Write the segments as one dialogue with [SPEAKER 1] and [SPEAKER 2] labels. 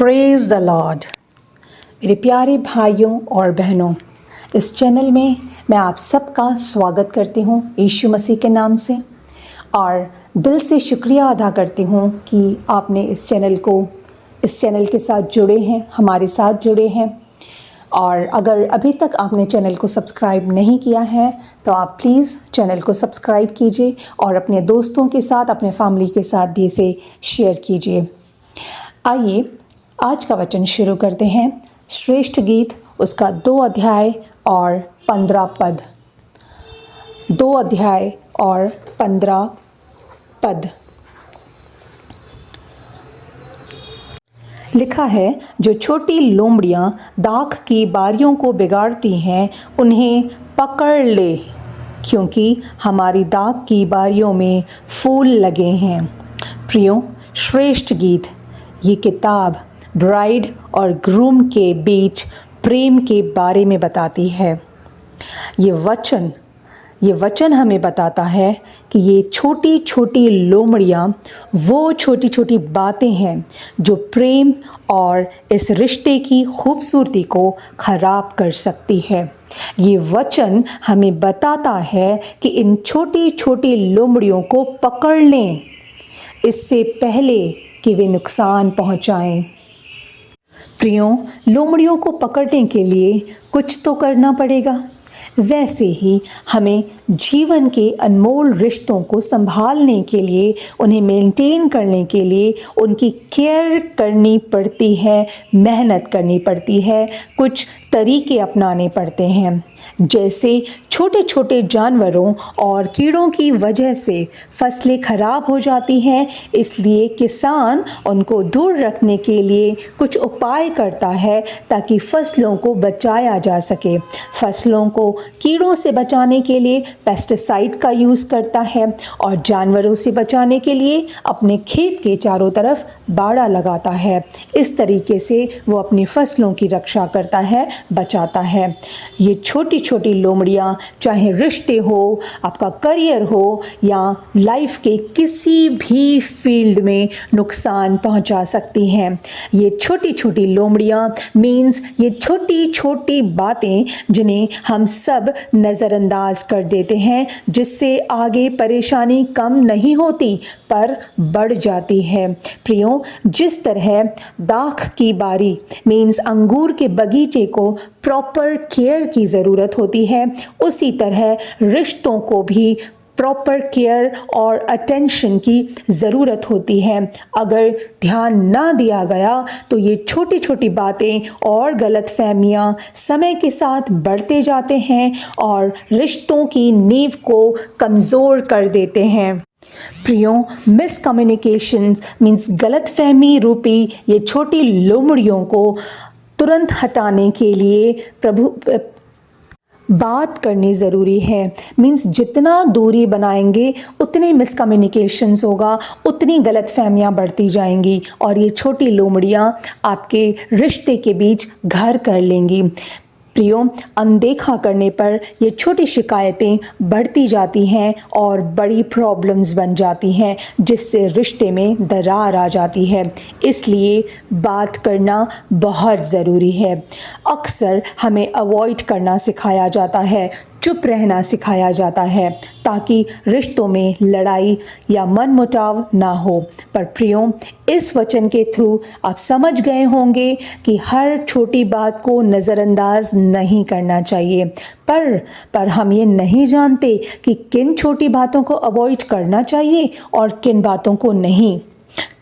[SPEAKER 1] Praise the Lord. मेरे प्यारे भाइयों और बहनों, इस चैनल में मैं आप सबका स्वागत करती हूँ यीशु मसीह के नाम से और दिल से शुक्रिया अदा करती हूँ कि आपने इस चैनल के साथ जुड़े हैं, हमारे साथ जुड़े हैं। और अगर अभी तक आपने चैनल को सब्सक्राइब नहीं किया है तो आप प्लीज़ चैनल को सब्सक्राइब कीजिए और अपने दोस्तों के साथ, अपने फैमिली के साथ भी इसे शेयर कीजिए। आइए आज का वचन शुरू करते हैं। श्रेष्ठ गीत उसका 2 अध्याय और 15 पद। 2 अध्याय और 15 पद लिखा है, जो छोटी लोमड़ियाँ दाख की बारियों को बिगाड़ती हैं उन्हें पकड़ ले, क्योंकि हमारी दाख की बारियों में फूल लगे हैं। प्रियो, श्रेष्ठ गीत ये किताब ब्राइड और ग्रूम के बीच प्रेम के बारे में बताती है। ये वचन हमें बताता है कि ये छोटी छोटी लोमड़ियाँ वो छोटी छोटी बातें हैं जो प्रेम और इस रिश्ते की खूबसूरती को ख़राब कर सकती है। ये वचन हमें बताता है कि इन छोटी छोटी लोमड़ियों को पकड़ लें इससे पहले कि वे नुकसान पहुंचाएं। प्रियों, लोमड़ियों को पकड़ने के लिए कुछ तो करना पड़ेगा। वैसे ही हमें जीवन के अनमोल रिश्तों को संभालने के लिए, उन्हें मेंटेन करने के लिए उनकी केयर करनी पड़ती है, मेहनत करनी पड़ती है, कुछ तरीके अपनाने पड़ते हैं। जैसे छोटे छोटे जानवरों और कीड़ों की वजह से फसलें खराब हो जाती हैं, इसलिए किसान उनको दूर रखने के लिए कुछ उपाय करता है ताकि फसलों को बचाया जा सके। फसलों को कीड़ों से बचाने के लिए पेस्टिसाइड का यूज़ करता है और जानवरों से बचाने के लिए अपने खेत के चारों तरफ बाड़ा लगाता है। इस तरीके से वो अपनी फसलों की रक्षा करता है, बचाता है। ये छोटी छोटी लोमड़ियाँ, चाहे रिश्ते हो, आपका करियर हो या लाइफ के किसी भी फील्ड में नुकसान पहुंचा सकती हैं। ये छोटी छोटी लोमड़ियाँ मीन्स ये छोटी छोटी बातें जिन्हें हम सब नज़रअंदाज कर देते हैं, जिससे आगे परेशानी कम नहीं होती पर बढ़ जाती है। प्रियों, जिस तरह दाख की बारी मीन्स अंगूर के बगीचे को प्रॉपर केयर की ज़रूरत होती है, उसी तरह रिश्तों को भी प्रॉपर केयर और अटेंशन की ज़रूरत होती है। अगर ध्यान ना दिया गया तो ये छोटी छोटी बातें और गलतफहमियां समय के साथ बढ़ते जाते हैं और रिश्तों की नींव को कमज़ोर कर देते हैं। प्रियों, मिसकम्युनिकेशंस मीन्स गलतफहमी रूपी ये छोटी लोमड़ियों को तुरंत हटाने के लिए बात करनी ज़रूरी है। मीन्स जितना दूरी बनाएंगे उतने मिसकम्युनिकेशंस होगा, उतनी गलतफहमियां बढ़ती जाएंगी और ये छोटी लोमड़ियां आपके रिश्ते के बीच घर कर लेंगी। प्रियों, अनदेखा करने पर ये छोटी शिकायतें बढ़ती जाती हैं और बड़ी प्रॉब्लम्स बन जाती हैं, जिससे रिश्ते में दरार आ जाती है। इसलिए बात करना बहुत ज़रूरी है। अक्सर हमें अवॉइड करना सिखाया जाता है, चुप रहना सिखाया जाता है ताकि रिश्तों में लड़ाई या मनमुटाव ना हो। पर प्रियों, इस वचन के थ्रू आप समझ गए होंगे कि हर छोटी बात को नज़रअंदाज नहीं करना चाहिए। पर हम ये नहीं जानते कि किन छोटी बातों को अवॉइड करना चाहिए और किन बातों को नहीं।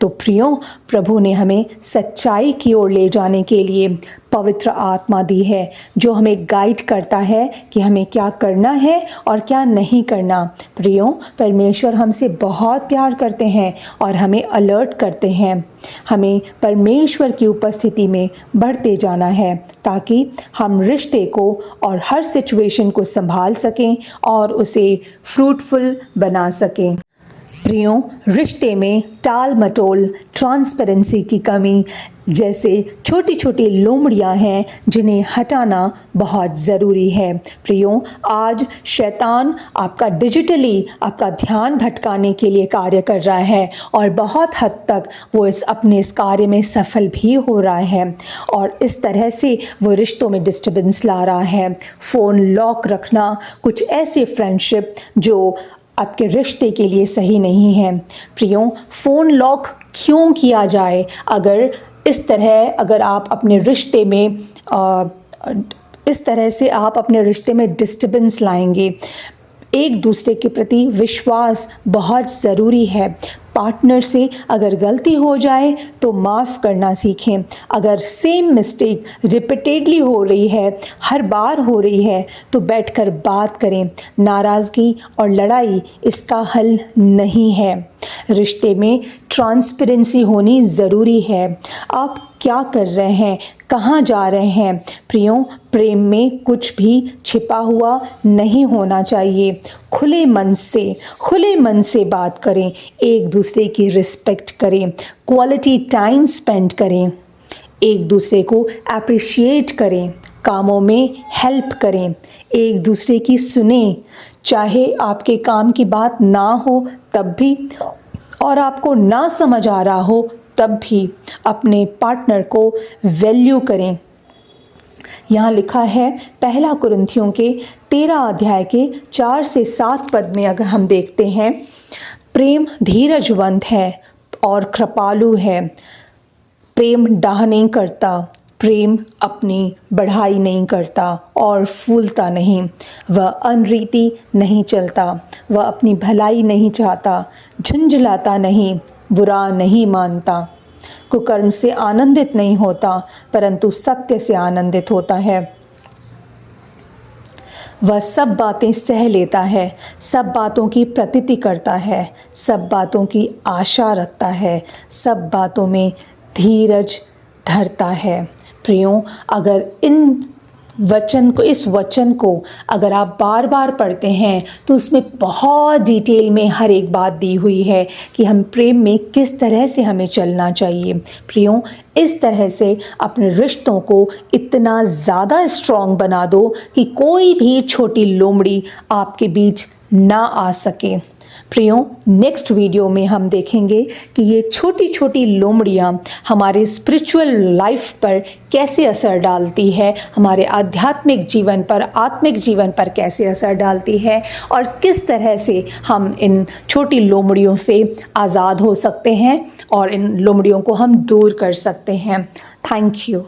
[SPEAKER 1] तो प्रियों, प्रभु ने हमें सच्चाई की ओर ले जाने के लिए पवित्र आत्मा दी है, जो हमें गाइड करता है कि हमें क्या करना है और क्या नहीं करना। प्रियों, परमेश्वर हमसे बहुत प्यार करते हैं और हमें अलर्ट करते हैं। हमें परमेश्वर की उपस्थिति में बढ़ते जाना है ताकि हम रिश्ते को और हर सिचुएशन को संभाल सकें और उसे फ्रूटफुल बना सकें। प्रियों, रिश्ते में टाल मटोल, ट्रांसपेरेंसी की कमी, जैसे छोटी छोटी लोमड़ियां हैं जिन्हें हटाना बहुत ज़रूरी है। प्रियो, आज शैतान आपका डिजिटली आपका ध्यान भटकाने के लिए कार्य कर रहा है और बहुत हद तक वो अपने इस कार्य में सफल भी हो रहा है और इस तरह से वो रिश्तों में डिस्टर्बेंस ला रहा है। फ़ोन लॉक रखना, कुछ ऐसे फ्रेंडशिप जो आपके रिश्ते के लिए सही नहीं है। प्रियो, फ़ोन लॉक क्यों किया जाए? अगर आप अपने रिश्ते में इस तरह से आप अपने रिश्ते में डिस्टर्बेंस लाएंगे। एक दूसरे के प्रति विश्वास बहुत ज़रूरी है। पार्टनर से अगर गलती हो जाए तो माफ़ करना सीखें। अगर सेम मिस्टेक रिपीटेडली हो रही है, हर बार हो रही है, तो बैठकर बात करें। नाराज़गी और लड़ाई इसका हल नहीं है। रिश्ते में ट्रांसपेरेंसी होनी ज़रूरी है। आप क्या कर रहे हैं, कहाँ जा रहे हैं? प्रियो, प्रेम में कुछ भी छिपा हुआ नहीं होना चाहिए। खुले मन से बात करें, एक दूसरे की रिस्पेक्ट करें, क्वालिटी टाइम स्पेंड करें, एक दूसरे को अप्रिशिएट करें, कामों में हेल्प करें, एक दूसरे की सुने, चाहे आपके काम की बात ना हो तब भी और आपको ना समझ आ रहा हो तब भी अपने पार्टनर को वैल्यू करें। यहाँ लिखा है पहला कुरिन्थियों के 13 अध्याय के 4 से 7 पद में अगर हम देखते हैं, प्रेम धीरजवंत है और कृपालु है। प्रेम डाह नहीं करता, प्रेम अपनी बढ़ाई नहीं करता और फूलता नहीं। वह अनरीति नहीं चलता, वह अपनी भलाई नहीं चाहता, झुंझलाता नहीं, बुरा नहीं मानता, कुकर्म से आनंदित नहीं होता, परंतु सत्य से आनंदित होता है। वह सब बातें सह लेता है, सब बातों की प्रतीति करता है, सब बातों की आशा रखता है, सब बातों में धीरज धरता है। प्रियो, अगर इस वचन को अगर आप बार बार पढ़ते हैं तो उसमें बहुत डिटेल में हर एक बात दी हुई है कि हम प्रेम में किस तरह से हमें चलना चाहिए। प्रियो, इस तरह से अपने रिश्तों को इतना ज़्यादा स्ट्रॉन्ग बना दो कि कोई भी छोटी लोमड़ी आपके बीच ना आ सके। प्रियो, नेक्स्ट वीडियो में हम देखेंगे कि ये छोटी छोटी लोमड़ियाँ हमारे स्पिरिचुअल लाइफ पर कैसे असर डालती है, हमारे आध्यात्मिक जीवन पर, आत्मिक जीवन पर कैसे असर डालती है और किस तरह से हम इन छोटी लोमड़ियों से आज़ाद हो सकते हैं और इन लोमड़ियों को हम दूर कर सकते हैं। Thank you.